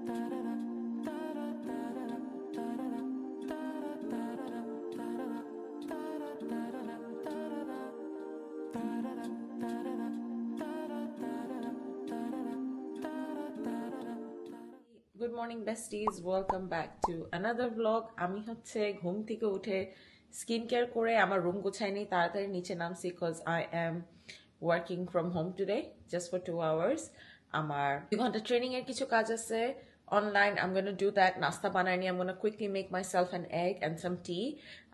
Good morning besties, welcome back to another vlog. আমি হচ্ছে ঘুম থেকে উঠে স্কিন কেয়ার করে আমার রুম গোছাই নি, তাড়াতাড়ি নিচে নামছি cause I am working from home today just for 2 hours. আমার 2 ঘন্টা ট্রেনিং এর কিছু কাজ আছে online. I'm going to do that. নাস্তা বানাই নি, I'm going to quickly make myself an egg and some tea.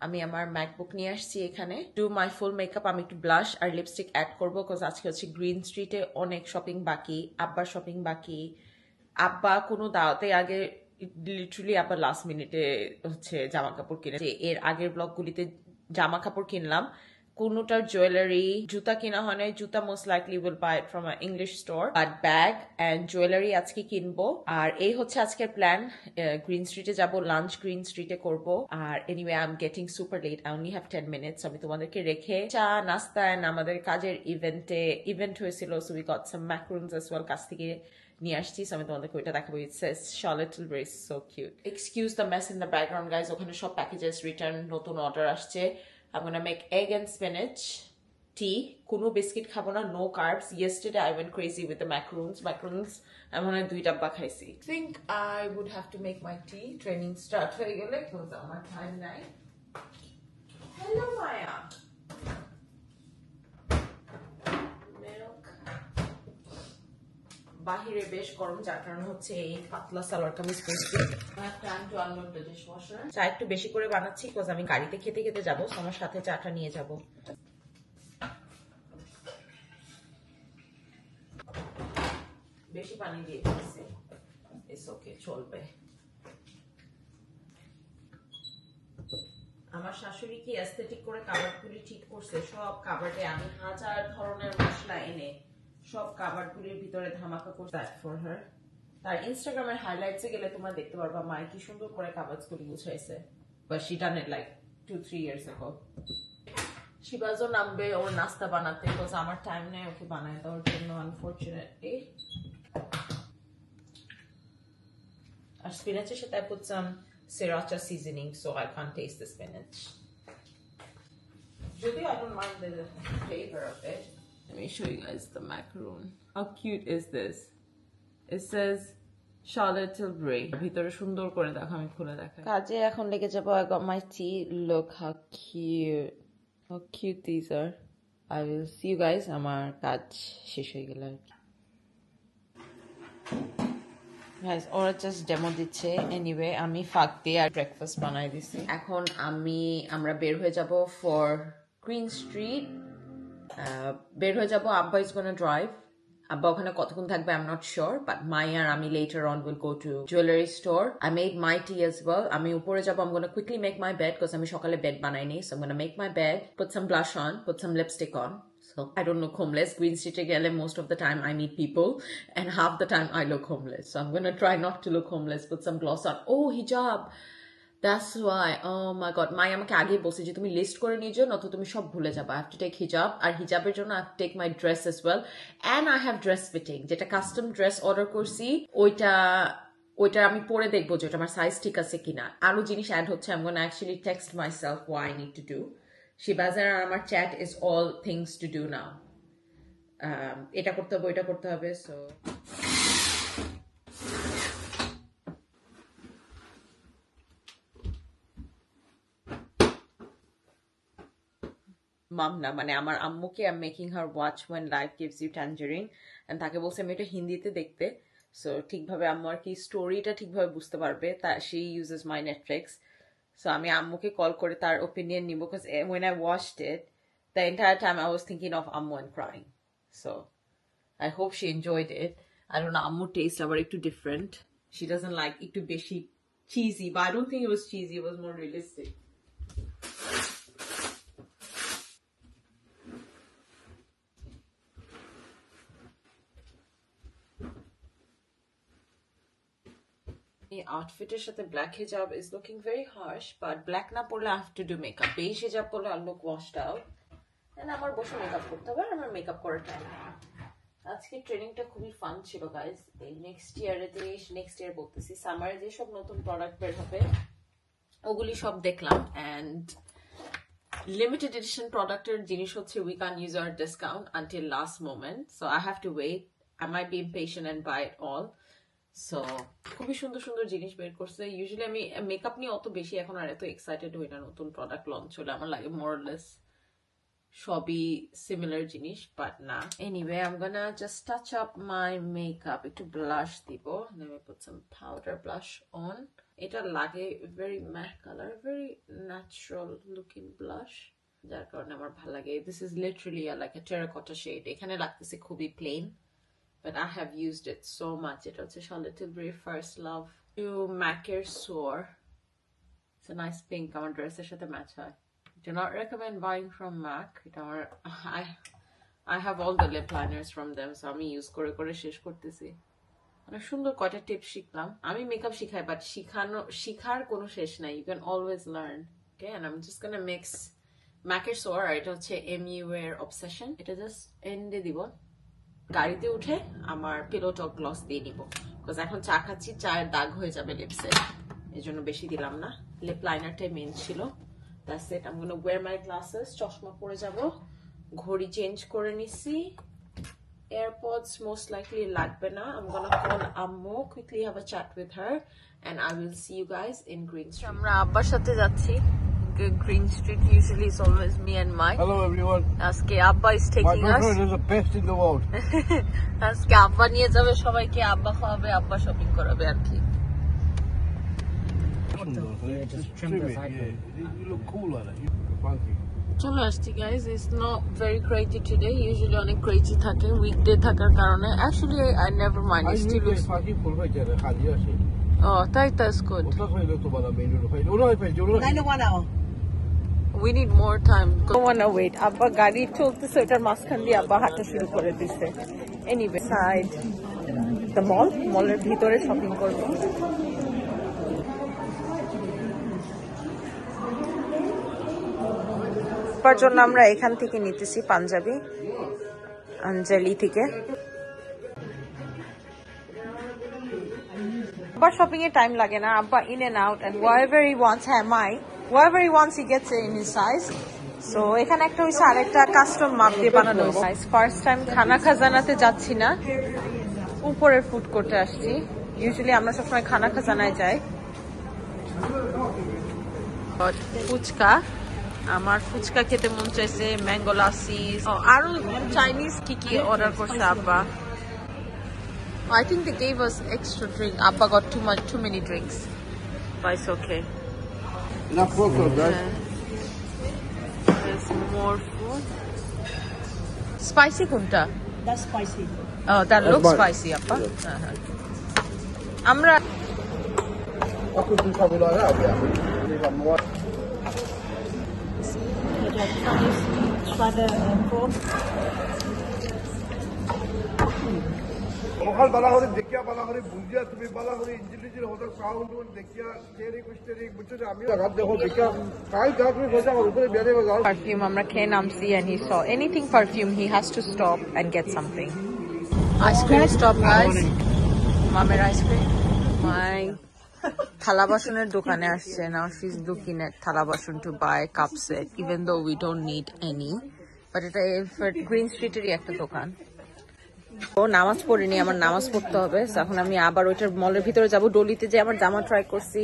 আমি আমার ম্যাকবুক নিয়ে আসছি এখানে, do my full makeup. আমি একটু ব্লাশ আর লিপস্টিক অ্যাড করব cause আজকে হচ্ছে গ্রিন স্ট্রিটে অনেক শপিং বাকি, আব্বার শপিং বাকি। আব্বা কোনো দাওয়াতে আগে লিটারালি আব্বা লাস্ট মিনিটে হচ্ছে জামা কাপড় কিনে, এর আগের ব্লগগুলিতে জামা কাপড় কিনলাম, কোনোটার জুয়েলারি, জুতা কিনা হয় নাই, জুতা most likely will buy it from a English store, but bag and jewellery আজকে কিনবো। আর এই হচ্ছে আজকের প্ল্যান, গ্রিন স্ট্রিটে যাব, লাঞ্চ গ্রিন স্ট্রিটে করব। আর anyway I am getting super late, I only have 10 minutes. আমি তোমাদেরকে রেখে চা নাস্তা এন্ড আমাদের কাজের ইভেন্ট হয়েছিল, so we got some macarons as well, কাছ থেকে নিয়ে আসছি। আমি তোমাদেরকে ওইটা দেখাবো। ইট সেজ Charlotte Tilbury, so cute. Excuse the mess in the background guys, ওখানে সব প্যাকেজেস রিটার্ন, নতুন অর্ডার আসছে। I'm gonna make egg and spinach tea. কোনো বিস্কিট খাবো না, no carbs. Yesterday I went crazy with the macaroons. আমি মনে হয় 2 ডাব্বা খাইছি। Think I would have to make my tea. Training start হয়ে গেলে because আমার time নাই। Hello Maya. বাহিরে বেশ গরম, যার কারণে হচ্ছে এই পাতলা সালোয়ার কামিজ পরছি। চা একটু বেশি করে বানাচ্ছি বিকজ আমি গাড়িতে খেতে খেতে যাবো, আমার সাথে চাটা নিয়ে যাব। বেশি পানি দিয়ে দিচ্ছি, ইটস ওকে, চলবে। আমার শাশুড়ি কি অ্যাস্থেটিক করে কাবার্ডগুলি ঠিক করছে, সব কাবার্ডে আমি হাজার ধরনের মশলা এনে সব কাবার্ডগুলির ভিতরে ধামাকা করছে ফর হার। তার ইনস্টাগ্রামের হাইলাইটসে গেলে তোমরা দেখতে পারবা মায়ের কি সুন্দর করে কাবার্ডগুলি গুছাইছে, but she done it like 2-3 years ago. শিবাজও নামবে ওর নাস্তা বানাতে, বিকজ আমার টাইম নেই ওকে বানায় দেওয়ার জন্য আনফরচুনেটলি। আর স্পিনাচের সাথে I put some sriracha seasoning so I can't taste the spinach. Jodi, I don't mind the flavor of it. Let me show you guys the macaroon. How cute is this? It says Charlotte Tilbury. ভিতরে সুন্দর করে দেখো, আমি খুলে দেখাই। কাজে এখন লেগে যাবো। I got my tea. Look how cute these are. I will see you guys. আমার কাজ শেষ হয়ে গেল আর কি। Guys, ওরা জাস্ট ডেমো দিচ্ছে। এনিওয়ে আমি ফাঁক দিয়ে আর ব্রেকফাস্ট বানাই দিছি। এখন আমরা বের হয়ে যাব ফর গ্রিন স্ট্রিট। বের হয়ে যাব, আব্বা ইজ গোনা ড্রাইভ। আব্বা ওখানে কতক্ষণ থাকবে I am not sure, but my আর আমি later on will go to jewelry store. I made my tea as well. আমি উপরে যাব, I'm gonna quickly make my bed because আমি সকালে বেড বানাইনি, so I'm gonna make my bed, put some blush on, put some lipstick on. So I don't look homeless. Green Street gele most of the time I meet people and half the time I look homeless. So I'm gonna try not to look homeless, put some gloss on. Oh, hijab. That's why. Oh my god. মাই আমাকে আগে বলছে যে তুমি list করে নিয়ে যাও, নয়তো তুমি সব ভুলে যাবে। I have to take hijab. আর হিজাবের জন্য I have to take my dress as well. And I have dress fitting. যেটা কাস্টম ড্রেস অর্ডার করছি, ওইটা আমি পরে দেখবো যে ওটা আমার সাইজ ঠিক আছে কিনা। আরো জিনিস অ্যাড হচ্ছে। I'm gonna actually text myself what I need to do. শিবাজার আর আমার chat is all things to do now. এটা করতে হবে, ওইটা করতে হবে। So মাম না, মানে আমার আম্মুকে I'm making her watch When Life Gives You Tangerine, and তাকে বলছে আমি এটা হিন্দিতে দেখতে, সো ঠিকভাবে আম্মু আর কি স্টোরিটা ঠিকভাবে বুঝতে পারবে, তা she uses my Netflix. So আমি আম্মুকে কল করে তার ওপিনিয়ন নিব, because when I watched it the entire time I was thinking of আম্মু and crying. So I hope she enjoyed it. I don't know, আম্মুর taste আবার একটু different. She doesn't like একটু বেশি cheesy, but I don't think it was cheesy, it was more realistic. আউটফিটের সাথে black হিজাব is looking very harsh, but black না পরলে I have to do makeup. Beige হিজাব পরলে I look washed out, and আমার বসে মেকআপ করতে হবে, আমার মেকআপ করার টাইম নেই। আজকে ট্রেনিংটা খুবই ফান ছিল গাইজ। এই নেক্সট ইয়ার বলতেছি সামারে যেসব নতুন প্রোডাক্ট বের হবে ওগুলি সব দেখলাম। অ্যান্ড লিমিটেড এডিশন প্রোডাক্টের জিনিস হচ্ছে we can't use our discount until last moment, so I have to wait. I might be impatient and buy it all. So খুবই সুন্দর সুন্দর জিনিস বের করছে। ইউজুয়ালি আমি মেকআপ নিয়ে অত বেশি এখন আর এত এক্সাইটেড হই না। নতুন প্রোডাক্ট লঞ্চ হলে আমার লাগে মোরলেস সবই সিমিলার জিনিস, বাট না। Anyway I am gonna just touch up my makeup, একটু ব্লাশ দিব, let me put some powder blush on. এটা লাগে very matte colour, very natural looking blush, যার কারণে আমার ভালো লাগে। This is literally like a terracotta shade. এখানে লাগতেছে খুবই plain, but I have used it so much. এটা হচ্ছে Charlotte Tilbury First Love to MAC Soar. It's a nice pink, আমার ড্রেসের সাথে ম্যাচ হয়। Do not recommend buying from MAC. I have all the lip liners from them, so আমি use করে করে শেষ করতেছি। অনেক সুন্দর কয়টা টিপস শিখলাম। আমি মেকআপ শিখাই, বাট শিখার কোনো শেষ নাই। You can always learn. Okay, and I'm just gonna mix MAC Soar, আর এটা হচ্ছে MU এর Obsession। এটা জাস্ট এন্ডে দিব, গাড়িতে উঠে আমার পিলো টক গ্লস দিয়ে নিব, বিকজ এখন চা খাচ্ছি, চায়ের দাগ হয়ে যাবে লিপসে, এই জন্য বেশি দিলাম না। লিপ লাইনারটাই মেন ছিল। That's it. আমি গোনা ওয়্যার মাই গ্লাসেস, চশমা পরে যাব, ঘড়ি চেঞ্জ করে নিছি, এয়ারপডস মোস্ট লাইকলি লাগবে না। I'm gonna call আম্মু, quickly have a chat with her, and I will see you guys in Green Street. আমরা আব্বার সাথে যাচ্ছি Green Street. Usually it's always me and Mike. Hello everyone. আজকে আব্বা is taking us. My girlfriend is the best in the world. আজকে আব্বা নিয়ে যাবে সবাইকে, আব্বা খাওয়াবে, আব্বা শপিং করাবে আর কি। Just trim the side. You look cool like that. You look funky. চলে আসছি guys. It's not very crazy today. Usually অনেক ক্রেজি থাকে উইকডে থাকার কারণে। Actually I never mind, it still looks তাই that's good. We need more time. Don't wanna wait. আব্বা গাড়ি চলতেছে, এটার মাঝখান দিয়ে আব্বা হাঁটা শুরু করে দিচ্ছে। এনিওয়ে সাইড দ্য মলের ভিতরে শপিং করবো। আব্বার জন্য আমরা এখান থেকে নিতেছি পাঞ্জাবি, অঞ্জলি থেকে। আব্বার শপিং এ টাইম লাগে না, আব্বা in and out and whatever he wants, whatever he wants he gets it in his size. So এখানে একটা হইছে আরেকটা কাস্টম মাপ দিয়ে বানানো সাইজ। ফার্স্ট টাইম খানা খাজানাতে যাচ্ছি না, উপরের ফুড কোর্টে আসছি। ইউজুয়ালি আমরা সবসময় খানা খাজানায় যাই। ফুচকা, আমার ফুচকা খেতে মন চাইছে, ম্যাঙ্গো লাসি, আরো চাইনিজ কি কি অর্ডার করছে আব্বা। I think they gave us extra drink. Abba got too many drinks, but it's okay. Enough focus, guys. There's more food. Spicy kunta? That's spicy. Oh, that looks spicy, Abba. Amra. Try the prawn. সকাল বালা করে দেখিয়া বালা করে বুঝিয়া তুমি বালা করে engineer হতো sound দেখিয়া তেরি কুস্তেরি বুঝছো আমি হাত দেখো দেখিয়া কাই কাজ করে সোজা উপরে বেরে যাও। Perfume আমরা খেয়ে নামছি, and he saw anything perfume he has to stop and get something. Ice cream stop guys. Mamer ice cream. My থালা বাসনের দোকানে আসছে। Now she's looking at থালা বাসন to buy cup set, even though we don't need any, but এটা green স্ট্রিটেরই একটা দোকান। ও নামাজ পড়িনি, আমার নামাজ পড়তে হবে। এখন আমি আবার ওইটার মলের ভিতরে যাব। ডলিতে যে আমার জামা ট্রাই করছি,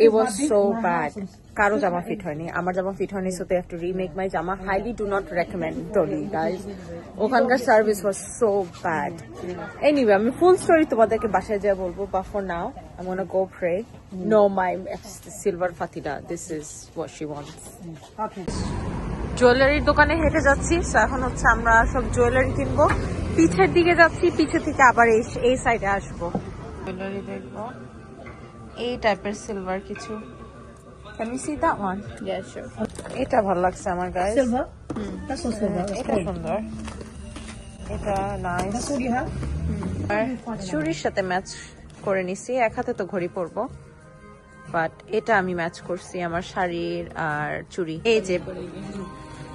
it was so bad. কারো জামা ফিট হয়নি, আমার জামা ফিট হয়নি, so they have to remake my জামা. Highly do not recommend Dolly guys. ওখানকার service was so bad. Anyway, আমি ফুল স্টোরি তোমাদেরকে বাসায় যা বলবো, but for now I'm gonna go pray. No, my silver fatida, this is what she wants. Okay. জুয়েলারির দোকানে হেঁটে যাচ্ছি। এখন হচ্ছে আমরা সব জুয়েলারি কিনবো। পিছের দিকে যাচ্ছি, পিছে থেকে আবার এই সাইডে আসবো। জুয়েলারি দেখবো, এই টাইপের সিলভার কিছু। Can we see that one? Yeah, sure. এটা ভালো লাগছে আমার গায়ে। Silver? That's not silver. That's এটা gold. সুন্দর, এটা nice. That's all you have? আর চুড়ির সাথে ম্যাচ করে নিছি। এক হাতে তো ঘড়ি পরবো, বাট এটা আমি ম্যাচ করছি আমার শাড়ির আর চুড়ি। এই যে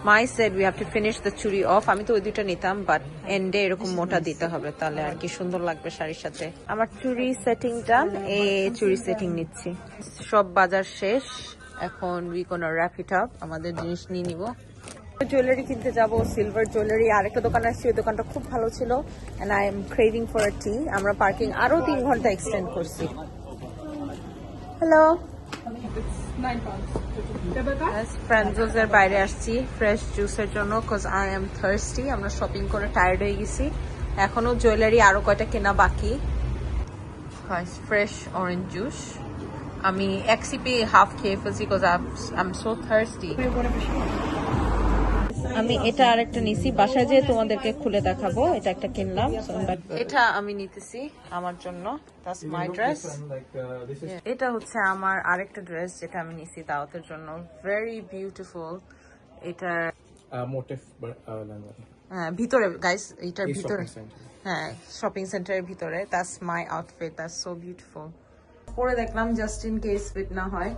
my said we have to finish the চুড়ি অফ। আমি তো ওই দুটো নিতাম, বাট এন্ডে এরকম মোটা দিতে হবে, তাহলে আর কি সুন্দর লাগবে শাড়ির সাথে। আমার চুড়ি সেটিংটা এই চুড়ি সেটিং নিচ্ছি। সব বাজার শেষ, এখন we gonna wrap it up. আমাদের জিনিস নিয়ে নিব। জুয়েলারি কিনতে যাব, সিলভার জুয়েলারি। আরেকটা দোকান আসছে, ওই দোকানটা খুব ভালো ছিল, and I am craving for a tea. আমরা পার্কিং আরো 3 ঘন্টা এক্সটেন্ড করছি। হ্যালো, ফ্রান্সোস এর বাইরে আসছি ফ্রেশ জুসের জন্য, কজ আই এম থার্স্টি। আমরা শপিং করে টায়ার্ড হয়ে গেছি, এখনো জুয়েলারি আরো কয়টা কেনা বাকি। ফ্রেশ অরেঞ্জ জুস আমি এক সিপি হাফ খেয়ে ফেলছি, cause I am so thirsty. আমি এটা আরেকটা নিছি, বাসায় যেয়ে তোমাদেরকে খুলে দেখাবো। এটা একটা কিনলাম, এটা আমি নিতেছি আমার জন্য। That's my dress. এটা হচ্ছে আমার আরেকটা ড্রেস যেটা আমি নিছি দাওয়াতের জন্য, ভেরি বিউটিফুল। এটা মোটিভ হ্যাঁ ভিতরে গাইস, এটার ভিতরে, হ্যাঁ শপিং সেন্টারের ভিতরে। That's my outfit, that's so beautiful. পরে দেখলাম জাস্ট ইন কেস ফিট না হয়,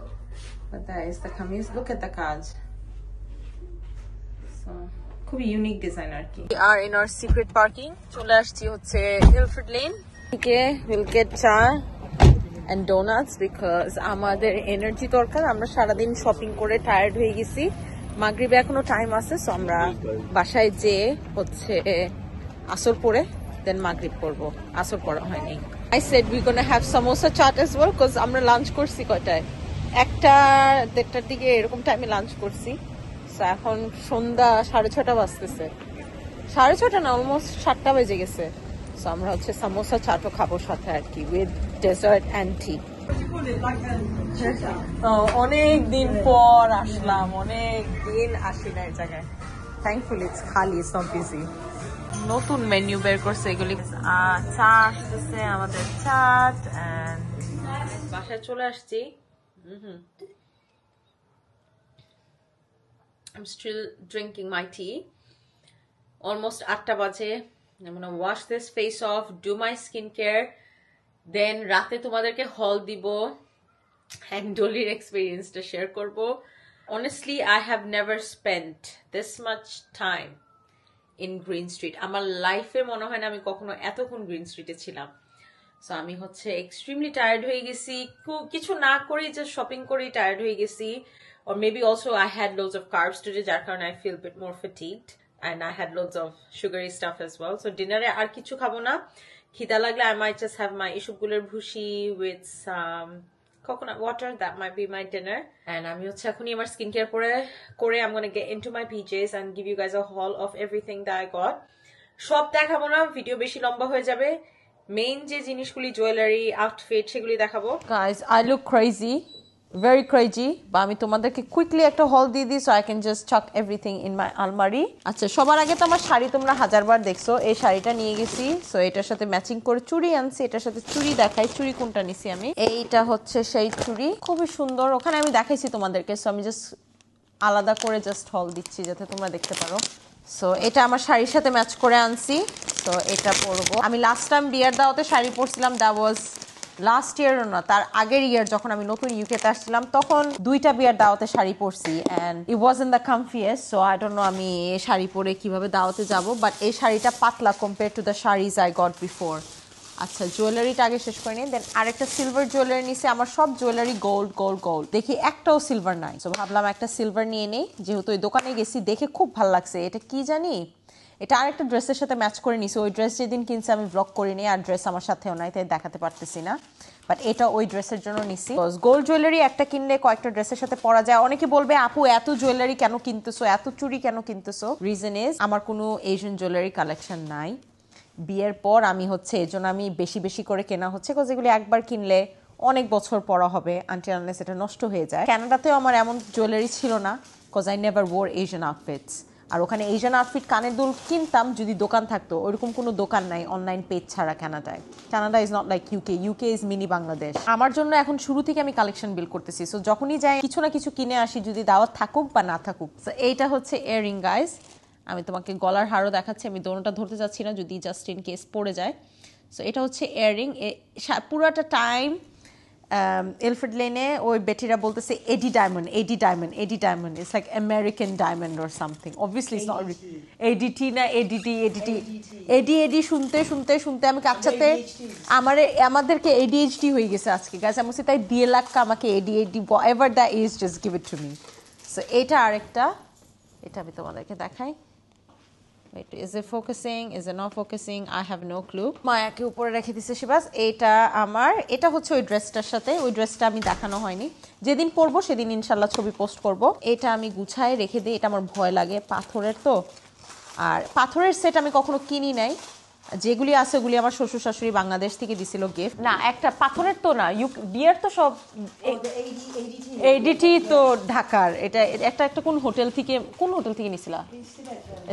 but that is the kameez. Look at the কাজ, খুবই ইউনিক ডিজাইন আর কি। আর ইন আওয়ার সিক্রেট পার্কিং চলে আসছি হচ্ছে ইলফ্রেড লেন থেকে। উইল গেট চা এন্ড ডোনাটস বিকজ আমাদের এনার্জি দরকার। আমরা সারাদিন শপিং করে টায়ার্ড হয়ে গেছি। মাগরিবে এখনো টাইম আছে, সো আমরা বাসায় যেয়ে হচ্ছে আসর পরে দেন মাগরিব করবো। আসর পড়া হয়নি। I said we gonna have samosa chaat as well, because আমরা লাঞ্চ করছি কয়টায়, 1টা-1:30টার দিকে এরকম টাইমে লাঞ্চ করছি। এখন সন্ধ্যা 6:30 বাজতেছে, 6:30 না, অলমোস্ট 7টা বেজে গেছে। সো আমরা হচ্ছে সামোসা চাটও খাবো সাথে আর কি, উইথ ডেজার্ট অ্যান্ড টি। অনেক দিন পর আসলাম, অনেক দিন আসি না এই জায়গায়। থ্যাঙ্কফুলি ইটস খালি, ইটস নট বিজি। নতুন মেনু বের করছে এগুলি। চা আসতেছে, আমাদের চাট। এন্ড বাসায় চলে আসছি। I'm still drinking my tea. Almost 8টা বাজে। I'm gonna wash this face off, do my skincare, then রাতে তোমাদেরকে হল দিব and Dollyর এক্সপেরিয়েন্সটা শেয়ার করব। Honestly, I have never spent this much time in Green Street. আমার লাইফে মনে হয় না আমি কখনো এতক্ষণ গ্রিন স্ট্রিটে ছিলাম। সো আমি হচ্ছে এক্সট্রিমলি টায়ার্ড হয়ে গেছি, কিছু না করেই জাস্ট শপিং করেই টায়ার্ড হয়ে গেছি। Or maybe also I had loads of carbs today, যার কারণে I feel a bit more fatigued, and I had loads of sugary stuff as well. So dinner আর কিছু খাবো না। খিদা লাগলে I might just have my ইসবগুলের ভুসি with some coconut water. That might be my dinner. And আমি হচ্ছে এখনই আমার স্কিন কেয়ার করে I'm gonna get into my PJs and give you guys a haul of everything that I got. সব দেখাবো না, video বেশি লম্বা হয়ে যাবে। মেইন যে জিনিসগুলি, জুয়েলারি, আউটফিট, সেগুলি দেখাবো। Guys, I look crazy. Very crazy, বা আমি তোমাদেরকে কুইকলি একটা হল দিয়ে দিই, সো আই ক্যান জাস্ট চাক এভরিথিং ইন মাই আলমারি। আচ্ছা, সবার আগে তো আমার শাড়ি তোমরা 1000বার দেখছো। এই শাড়িটা নিয়ে গেছি, সো এটার সাথে ম্যাচিং করে চুড়ি আনছি। এটার সাথে চুড়ি দেখাই, চুড়ি কোনটা নিছি আমি। এইটা হচ্ছে সেই চুড়ি, খুবই সুন্দর। ওখানে আমি দেখাইছি তোমাদেরকে, সো আমি জাস্ট আলাদা করে জাস্ট হল দিচ্ছি যাতে তোমরা দেখতে পারো। সো এটা আমার শাড়ির সাথে ম্যাচ করে আনছি, সো এটা পরবো। আমি লাস্ট টাইম বিয়ার দাওয়াতে শাড়ি পরছিলাম, দ্যাট ওয়াজ লাস্ট ইয়ারও না, তার আগের ইয়ার যখন আমি নতুন ইউকেতে আসছিলাম, তখন 2টা বিয়ার দাওয়াতে শাড়ি পরছি and it was in the comfiest. So I don't know আমি এই শাড়ি পরে কিভাবে দাওয়াতে যাব, বাট এই শাড়িটা পাতলা compare to the saris I got before. আচ্ছা, জুয়েলারিটা আগে শেষ করে নিই, দেন আরেকটা সিলভার জুয়েলারি নিছি। আমার সব জুয়েলারি গোল্ড গোল্ড গোল্ড, দেখি একটাও সিলভার নাই। সো ভাবলাম একটা সিলভার নিয়ে নেই, যেহেতু ওই দোকানে গেছি, দেখে খুব ভালো লাগছে। এটা কি জানি, এটা আরেকটা ড্রেসের সাথে ম্যাচ করে নিছি। ওই ড্রেস যেদিন কিনছি আমি ব্লগ করিনি, আর ড্রেস আমার সাথেও নাই, তাই দেখাতে পারতেছি না, বাট এটা ওই ড্রেসের জন্য নিছি। গোল্ড জুয়েলারি একটা কিনলে কয়েকটা ড্রেসের সাথে পরা যায়। অনেকে বলবে আপু এত জুয়েলারি কেন কিনতেছো, এত চুড়ি কেন কিনতেছো? রিজন ইজ আমার কোনো এশিয়ান জুয়েলারি কালেকশন নাই। বিয়ের পর আমি হচ্ছে এজন্য আমি বেশি বেশি করে কেনা হচ্ছে, বিকজ এগুলি একবার কিনলে অনেক বছর পরা হবে, আনটিল আনলেস এটা নষ্ট হয়ে যায়। কানাডাতেও আমার এমন জুয়েলারি ছিল না, because I never wore Asian outfits. আর ওখানে এশিয়ান আউটফিট, কানের দুল কিনতাম যদি দোকান থাকতো, ওইরকম কোনো দোকান নাই অনলাইন পেজ ছাড়া কানাডায়। Canada is not like UK, UK is mini Bangladesh. আমার জন্য এখন শুরু থেকে আমি কালেকশন বিল্ড করতেছি, সো যখনই যাই কিছু না কিছু কিনে আসি, যদি দাওয়াত থাকুক বা না থাকুক। সো এইটা হচ্ছে ইয়াররিং গাইস, আমি তোমাকে গলার হারও দেখাচ্ছি, আমি দোনোটা ধরতে যাচ্ছি না যদি জাস্ট ইন কেস পড়ে যায়। সো এটা হচ্ছে ইয়াররিং, পুরাটা টাইম এলফ্রেড লেনে ওই বেটিরা বলতেছে AD diamond, AD diamond, AD diamond, it's like American diamond or something, obviously it's not এডিটি না এডিটি, এডিটি এডি এডি শুনতে শুনতে শুনতে আমি কাচ্চাতে আমাদেরকে এডিএইচডি হয়ে গেছে আজকে গাছ। আমি বলছি তাই দিয়ে লাক্কা আমাকে ADHD ever the is just give it to me. So এটা আরেকটা, এটা আমি তোমাদেরকে দেখাই। Wait, is it focusing? Is it not focusing? I have no clue. মায়াকে উপরে রেখে দিছে শিবাস। এটা আমার, এটা হচ্ছে ওই ড্রেসটার সাথে, ওই ড্রেসটা আমি দেখানো হয়নি, যেদিন পরবো সেদিন ইনশাল্লাহ ছবি পোস্ট করব। এটা আমি গুছায় রেখে দিই, এটা আমার ভয় লাগে পাথরের তো, আর পাথরের সেট আমি কখনো কিনি নাই, যেগুলি আছে ওগুলি আমার শ্বশুর শাশুড়ি বাংলাদেশ থেকে দিছিল গিফট। না একটা পাথরের তো না, বিয়ের তো সব এডিটি তো ঢাকার। এটা একটা একটা কোন হোটেল থেকে নিছিল,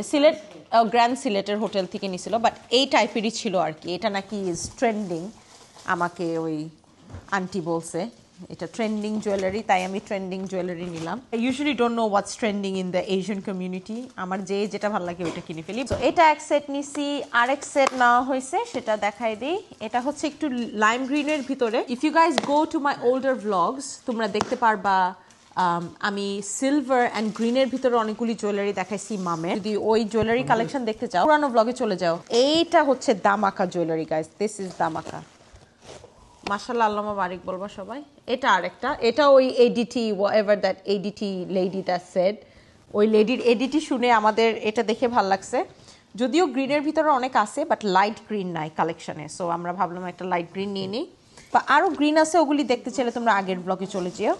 সিলেট, গ্র্যান্ড সিলেটের হোটেল থেকে নিছিল, বাট এই টাইপেরই ছিল আর কি। এটা নাকি ইজ ট্রেন্ডিং, আমাকে ওই আন্টি বলছে এটা ট্রেন্ডিং জুয়েলারি, তাই আমি ট্রেন্ডিং জুয়েলারি নিলাম। I usually don't know what's trending in the Asian community, আমার যেটা ভালো লাগে ওইটা কিনে ফেলি। তো এটা এক সেট নিছি, আরেক সেট নেওয়া হয়েছে সেটা দেখাই দিই। এটা হচ্ছে একটু লাইম গ্রিনের ভিতরে। If you guys go to my older vlogs তোমরা দেখতে পারবা আমি সিলভার অ্যান্ড গ্রিনের ভিতরে অনেকগুলি জুয়েলারি দেখাইছি মামের। যদি ওই জুয়েলারি কালেকশন দেখতে চাও পুরানো ভ্লগে চলে যাও। এইটা হচ্ছে Dhamaka jewellery guys, this is Dhamaka. মাশাআল্লাহ, আল্লামা বারিক বলবা সবাই। এটা আরেকটা, এটা ওই এডিটি হোয়াটএভার দ্যাট এডিটি লেডি দ্যাট সেড, ওই লেডির এডিটি শুনে আমাদের এটা দেখে ভাল লাগছে। যদিও গ্রিনের ভিতরে অনেক আছে বাট লাইট গ্রিন নাই কালেকশনে, সো আমরা ভাবলাম একটা লাইট গ্রিন নিয়ে নিই। বা আরও গ্রিন আছে, ওগুলি দেখতে চাইলে তোমরা আগের ব্লগে চলে যেও।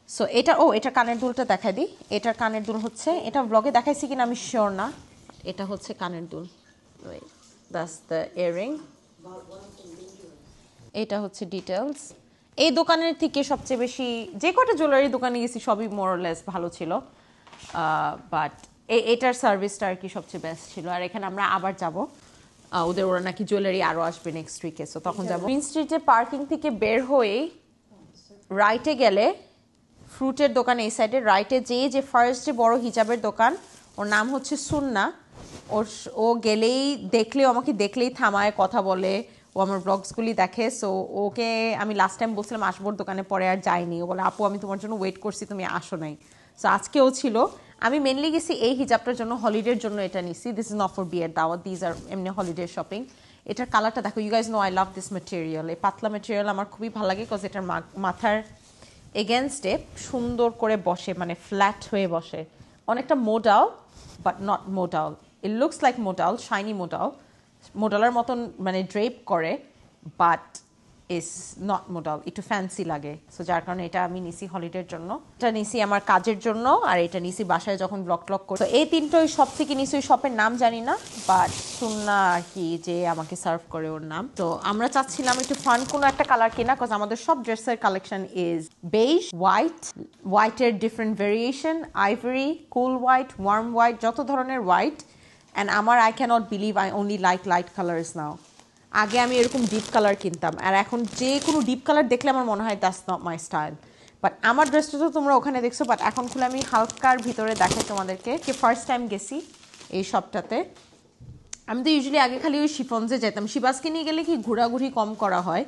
সো এটা, এটা কানের দুলটা দেখাই দিই। এটার কানের দুল হচ্ছে, এটা ব্লগে দেখাইছি কিনা আমি শিওর না, এটা হচ্ছে কানের দুল, দ্যাটস দ্য ইয়াররিং। এটা হচ্ছে ডিটেলস। এই দোকানের থেকে সবচেয়ে বেশি যে কটা জুয়েলারি দোকানে গেছি সবই মোরলেস ভালো ছিল, বাট এটার সার্ভিসটা আর কি সবচেয়ে বেস্ট ছিল। আর এখানে আমরা আবার যাব, ওরা নাকি জুয়েলারি আরও আসবে নেক্সট উইকে, সো তখন যাবো। মেইন স্ট্রিটে পার্কিং থেকে বের হয়েই রাইটে গেলে ফ্রুটের দোকান, এই সাইডে রাইটে যে ফার্স্ট যে বড় হিজাবের দোকান, ওর নাম হচ্ছে সুন্না। ও গেলেই দেখলেও আমাকে দেখলেই থামায়, কথা বলে, ও আমার ব্লগসগুলি দেখে। সো ওকে আমি লাস্ট টাইম বলছিলাম আসবোর দোকানে, পরে আর যাইনি। ও বলে আপু আমি তোমার জন্য ওয়েট করছি, তুমি আসো নাই। সো আজকেও ছিল। আমি মেনলি গেছি এই হিজাবটার জন্য, হলিডের জন্য এটা নিছি। দিস ইজ নট ফর বিয়ের দাওয়াত, দিস আর এমনি হলিডে শপিং। এটার কালারটা দেখো, you guys know I love this material. এই পাতলা ম্যাটেরিয়াল আমার খুবই ভালো লাগে, বিকজ এটার মাথার এগেনস্টে সুন্দর করে বসে, মানে ফ্ল্যাট হয়ে বসে। অনেকটা modal but not modal, it looks like modal, shiny মোডালের মতন মানে ড্রেপ করে, বাট ইজ নট মোডাল, একটু ফ্যান্সি লাগে। সো যার কারণে এটা আমি নিছি হলিডের জন্য, এটা নিছি আমার কাজের জন্য, আর এটা নিছি বাসায় যখন ব্লগ করি। তো এই তিনটা ওই শপ থেকে নিছি, ওই শপের নাম জানি না, বাট সুন্না আর কি যে আমাকে সার্ভ করে ওর নাম। তো আমরা চাচ্ছিলাম একটু ফান কোনো একটা কালার কেনা, বিকজ আমাদের সব ড্রেসের কালেকশন ইজ বেজ, হোয়াইটের different variation, ivory, cool white, warm white, যত ধরনের হোয়াইট। অ্যান্ড আমার I can't believe I only like light colours now. আগে আমি এরকম ডিপ কালার কিনতাম, আর এখন যে কোনো ডিপ কালার দেখলে আমার মনে হয় that's not my style. But আমার ড্রেসটা তো তোমরা ওখানে দেখছো, বাট এখন খুলে আমি হালকার ভিতরে দেখাই তোমাদেরকে। ফার্স্ট টাইম গেছি এই শপটাতে। আমি তো ইউজুয়ালি আগে খালি ওই শিফনসে যেতাম। শিবাসকে নিয়ে গেলে কি ঘোরাঘুরি কম করা হয়,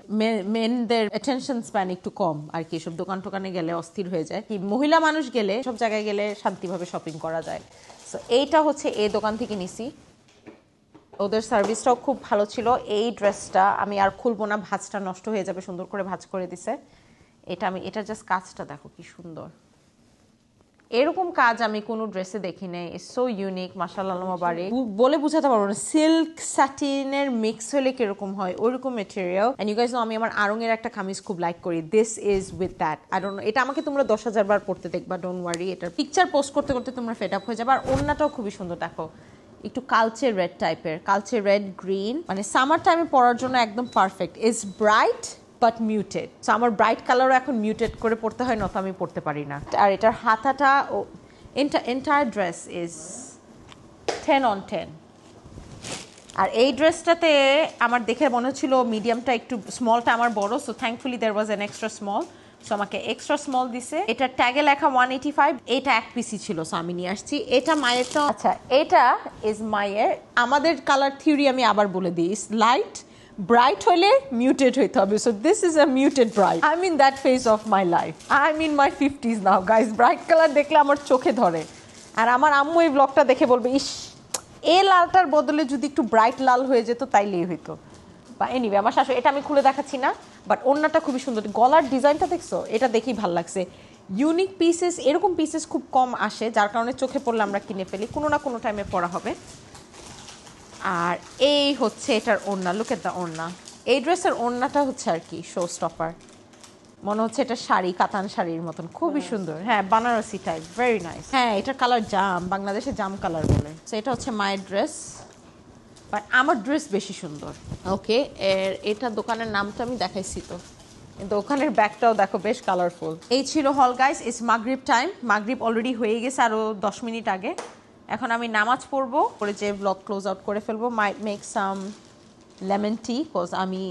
মেনদের অ্যাটেনশন স্প্যান একটু কম আর কি, সব দোকান টোকানে গেলে অস্থির হয়ে যায়। কি মহিলা মানুষ গেলে সব জায়গায় গেলে শান্তিভাবে শপিং করা যায়। সো এইটা হচ্ছে এই দোকান থেকে নিছি, ওদের সার্ভিসটাও খুব ভালো ছিল। এই ড্রেসটা আমি আর খুলবো না, ভাঁজটা নষ্ট হয়ে যাবে, সুন্দর করে ভাঁজ করে দিছে। এটা জাস্ট কাজটা দেখো কি সুন্দর, এরকম কাজ আমি কোনো ড্রেসে দেখি নাই। ইটস সো ইউনিক, মাশাআল্লাহ বাড়ি বলে বুঝাতে পারবো না। সিল্ক স্যাটিনের মিক্স হলে কিরকম হয় ওইরকম material. And you guys know আমি আমার আরং এর একটা কামিজ খুব লাইক করি, this is with that. I don't know, এটা আমাকে তোমরা 10,000 বার পড়তে দেখবা, ডোন্ট ওয়ারি। এটার পিকচার পোস্ট করতে করতে তোমরা ফেড আপ হয়ে যাবে। আর ওড়নাটাও খুবই সুন্দর, দেখো একটু কালচে রেড টাইপের, কালচে রেড গ্রিন, মানে সামার টাইমে পরার জন্য একদম perfect. Is bright but muted, so আমার ব্রাইট কালারও এখন মিউটেড করে পড়তে হয়, নয়তো আমি পড়তে পারি না। আর এটার হাতাটা এন্টায়ার ড্রেস ইজ 10 on 10। আর এই ড্রেসটাতে আমার দেখে মনে হচ্ছিল মিডিয়ামটা একটু, স্মলটা আমার বড়, so thankfully there was an extra small, so আমাকে এক্সট্রা স্মল দিছে। এটা ট্যাগে লেখা 185, এটা এক পিসি ছিল, সো আমি নিয়ে আসছি। এটা মায়েরটা, আচ্ছা এটা ইজ মায়ের। আমাদের কালার থিওরি আমি আবার বলে দিই, ইজ লাইট ব্রাইট হলে মিউটেড হইতে হবে, so this is a muted bright. I mean that phase of my life, I mean my 50s now guys. Bright colour দেখলে আমার চোখে ধরে, আর আমার আম্মু এই ব্লগটা দেখে বলবে ইস এই লালটার বদলে যদি একটু ব্রাইট লাল হয়ে যেত তাইলেই হইতো। বা এনিওয়ে আমার শাশুড়ি, এটা আমি খুলে দেখাচ্ছি না, বাট ওড়নাটা খুবই সুন্দর, গলার ডিজাইনটা দেখছো, এটা দেখেই ভালো লাগছে। ইউনিক পিসেস, এরকম পিসেস খুব কম আসে, যার কারণে চোখে পড়লে আমরা কিনে ফেলি, কোনো না কোনো টাইমে পরা হবে। আর এই হচ্ছে এটার ওড়না, লুক এট দ্য ওড়না। এই ড্রেসের ওড়নাটা হচ্ছে আর কি শো স্টপার, মনে হচ্ছে এটা শাড়ি, কাতান শাড়ির মতন, খুবই সুন্দর। হ্যাঁ, বানারসি টাইপ, ভেরি নাইস। হ্যাঁ, এটার কালার জাম, বাংলাদেশে জাম কালার বলে। সো এটা হচ্ছে মায়ের ড্রেস, বাট আমার ড্রেস বেশি সুন্দর। ওকে, এটা দোকানের নামটা আমি দেখাইছি তো, কিন্তু ওখানের ব্যাগটাও দেখো বেশ কালারফুল। এই ছিল হল গাইস, ইটস মাগরিব টাইম, মাগরিব অলরেডি হয়ে গেছে আরও 10 মিনিট আগে। এখন আমি নামাজ পড়বো, পরে যে ব্লগ ক্লোজ আউট করে ফেলবো। Might make some lemon tea, because আমি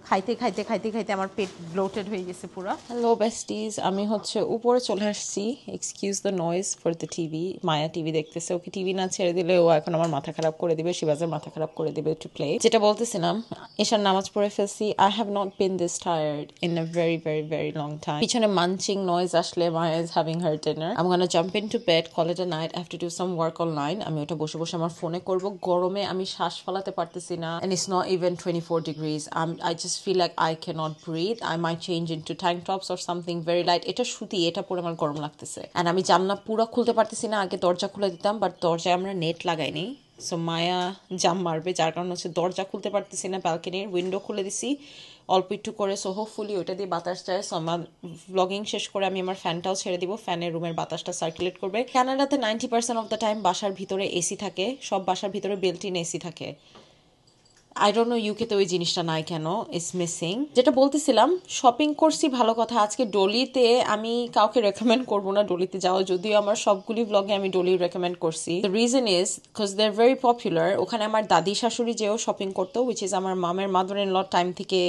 খাইতে খাইতে খাইতে খাইতে আমার পেট ব্লোটেড হয়ে গেছে পুরো। হ্যালো বেস্টিজ, আমি হচ্ছে উপরে চলে আসছি, excuse the noise for the TV. Maya TV দেখতেছে, ওকে টিভি না ছেড়ে দিলে ও এখন আমার মাথা খারাপ করে দিবে, শিবাজের মাথা খারাপ করে দিবে টু প্লে। যেটা বলতেছিলাম, এশার নামাজ পড়ে ফেলছি। I have not been this tired in a very very very long time. পিছনে মানচিং নয়েজ আসলে Maya is having her dinner. I am gonna jump into bed, call it a night. I have to do some work online. আমি ওটা বসে বসে আমার ফোনে করব। গরমে আমি শ্বাস ফেলাতে পারতেছি না, and it's not even 24 degrees. I just feel like I cannot breathe. I might change into tank tops or something very light. এটা সুতি, এটা পরে আমার গরম লাগতেছে, and আমি জানলা পুরো খুলতে পারতেছি না। আগে দরজা খুলে দিতাম, বাট দরজায় আমরা নেট লাগাইনি, সো মায়া জাম মারবে, যার কারণে হচ্ছে দরজা খুলতে পারতেছি না। ব্যালকনির উইন্ডো খুলে দিছি অল্প একটু করে, সো হোপফুলি ওইটা দিয়ে বাতাস যায়। সো আমার ব্লগিং শেষ করে আমি আমার ফ্যানটাও ছেড়ে দিব, ফ্যানের রুমের বাতাসটা সার্কুলেট করবে। কানাডাতে 90% অফ দ্য টাইম বাসার ভিতরে এসি থাকে, সব বাসার ভিতরে বিল্ট ইন এসি থাকে। আই ডোন্ট নো ইউকেতে ওই জিনিসটা নাই কেন, ইটস মিসিং। যেটা বলতেছিলাম, শপিং করছি ভালো কথা। আজকে ডলিতে আমি কাউকে রেকমেন্ড করবো না ডলিতে যাওয়া, যদিও আমার সবগুলি ব্লগে আমি ডলি রেকমেন্ড করছি। The reason is because they are very popular. ওখানে আমার দাদি শাশুড়ি যেও শপিং করতো, উইচ ইজ আমার মামের মাদার ইন ল টাইম থেকে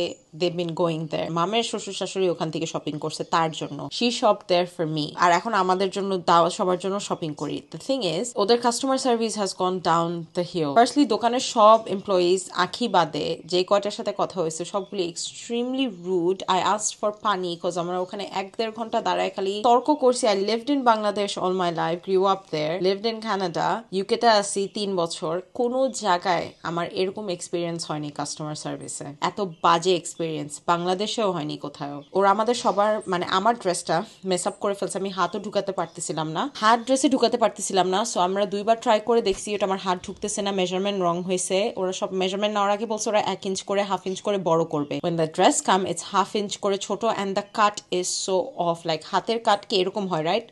দে বিন গোয়িং দেয়ার। মামের শ্বশুর শাশুড়ি ওখান থেকে শপিং করছে, তার জন্য she shop there for me. আর এখন আমাদের জন্য দাওয়া সবার জন্য শপিং করি। দ্য থিং ইজ, ওদের customer service has gone down the hill. Firstly দোকানের সব এমপ্লয়িজ আখি বাদে যে কয়টার সাথে কথা হয়েছে সবগুলি extremely rude. I asked for pani, because আমরা ওখানে 1-1.5 ঘন্টা দাঁড়ায় খালি তর্ক করছি। I lived in Bangladesh all my life, grew up there, lived in Canada, ইউকেতে আছি 3 বছর। কোনো জায়গায় আমার এরকম এক্সপিরিয়েন্স হয়নি কাস্টমার সার্ভিসে, এত বাজে এক্সপিরিয়েন্স বাংলাদেশেও হয়নি কোথাও। ওরা আমাদের সবার, মানে আমার ড্রেসটা মেস আপ করে ফেলছে, আমি হাতও ঢুকাতে পারতেছিলাম না, হাত ড্রেসে ঢুকাতে পারতেছিলাম না। সো আমরা 2বার ট্রাই করে দেখছি, ওটা আমার হাত ঢুকতেছে না, মেজারমেন্ট রং হয়েছে। ওরা সব মেজারমেন্ট নেওয়ার আগে বলছে ওরা 1 ইঞ্চ করে, 1/2 ইঞ্চ করে বড় করবে। when the dress come it's 1/2 inch করে ছোট, and the cut is so off, like হাতের কাট কি এরকম হয় রাইট,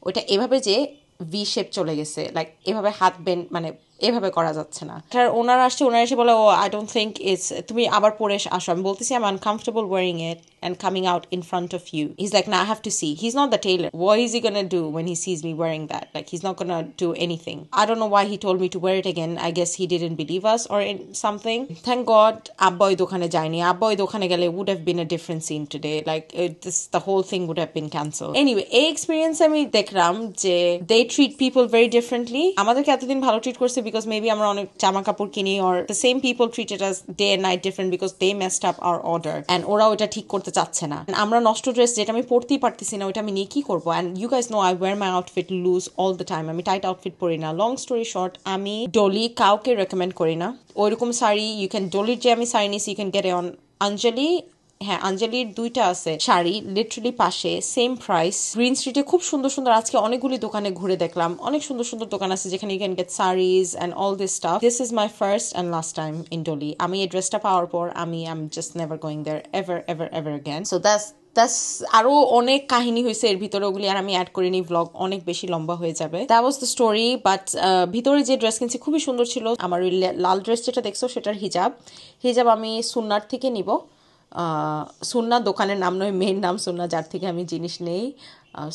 ওইটা এভাবে যে ভি শেপ চলে গেছে, লাইক এভাবে হাত বেন্ড, মানে এভাবে করা যাচ্ছে না। ওনার আসছে, ওনার এসে বলে oh I don't think it's, তুমি আবার পরে আসো। আমি বলতেছি I am uncomfortable wearing it and coming out in front of you. He's like, nah, I have to see. He's not the tailor. What is he gonna do when he sees me wearing that? Like, he's not gonna do anything. I don't know why he told me to wear it again. I guess he didn't believe us or something. Thank God Abba oy dokhane jayni. Abba oy dokhane gele would have been a different scene today. Like, the whole thing would have been cancelled. Anyway, এই experience আমি দেখলাম যে they treat people very differently. আমাদেরকে এতদিন ভালো treat করছে because maybe আমরা অনেক জামা কাপড় কিনি, or the same people treated us day and night different because they messed up our order and ওরা ওটা ঠিক করতে চাচ্ছে না। আমরা নষ্ট ড্রেস যেটা আমি পরতেই পারতেছি না, ওইটা আমি নিয়ে কি করবো? and you guys know I wear my outfit loose all the time. আমি টাইট আউটফিট পরি না। লং স্টোরি শর্ট, আমি ডলি কাউকে রেকমেন্ড করি না। ওইরকম শাড়ি ইউ ক্যান, ডলির যে আমি শাড়ি নিছি ইউ ক্যান গেট অন অঞ্জলি। হ্যাঁ, অঞ্জলির 2টা আছে শাড়ি লিটারালি পাশে, সেম প্রাইস। গ্রিন স্ট্রিটে খুব সুন্দর সুন্দর, আজকে অনেকগুলি দোকানে ঘুরে দেখলাম, অনেক সুন্দর সুন্দর দোকান আছে যেখানে you can get saris and all this stuff. This is my first and last time in ডলি। আমি এই ড্রেসটা পাওয়ার পর আমি I am just never going there ever ever ever again. So that's আরো অনেক কাহিনী হয়েছে এর ভিতরে, ওগুলি আর আমি অ্যাড করিনি, ব্লগ অনেক বেশি লম্বা হয়ে যাবে। That was the story. But ভিতরে যে ড্রেস কিনছি খুবই সুন্দর ছিল। আমার ওই লাল ড্রেস যেটা দেখছো সেটার হিজাব আমি সুন্নার থেকে নিব। সুন্না দোকানের নাম নয়, মেয়ের নাম সুন্না, যার থেকে আমি জিনিস নেই।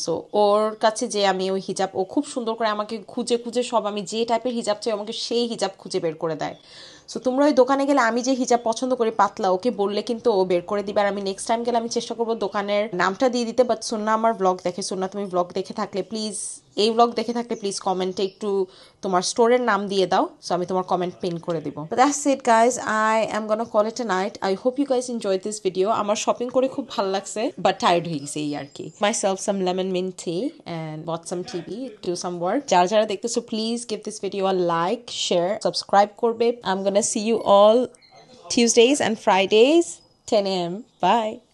সো ওর কাছে যে আমি ওই হিজাব, ও খুব সুন্দর করে আমাকে খুঁজে খুঁজে সব, আমি যে টাইপের হিজাব চাই আমাকে সেই হিজাব খুঁজে বের করে দেয়। সো তোমরা ওই দোকানে গেলে আমি যে হিজাব পছন্দ করি পাতলা, ওকে বললে কিন্তু ও বের করে দিবে। আর আমি নেক্সট টাইম গেলে আমি চেষ্টা করবো দোকানের নামটা দিয়ে দিতে। বাট সুন্না আমার ব্লগ দেখে, সুন্না তুমি ব্লগ দেখে থাকলে প্লিজ, এই ব্লগ দেখে থাকলে প্লিজ কমেন্টে একটু তোমার স্টোরের নাম দিয়ে দাও, সো আমি তোমার কমেন্ট পিন করে দিব। But that's it guys, I am gonna call it a night. I hope you guys enjoyed this video. আমার শপিং করে খুব ভালো লাগছে, বাট টায়ার্ড হয়ে গেছে এই আর কি। Myself some lemon mint tea and watch some TV, do some work. যারা যারা দেখতেছো please give this video a like, share, subscribe করবে। I'm gonna see you all Tuesdays and Fridays 10 a.m. Bye.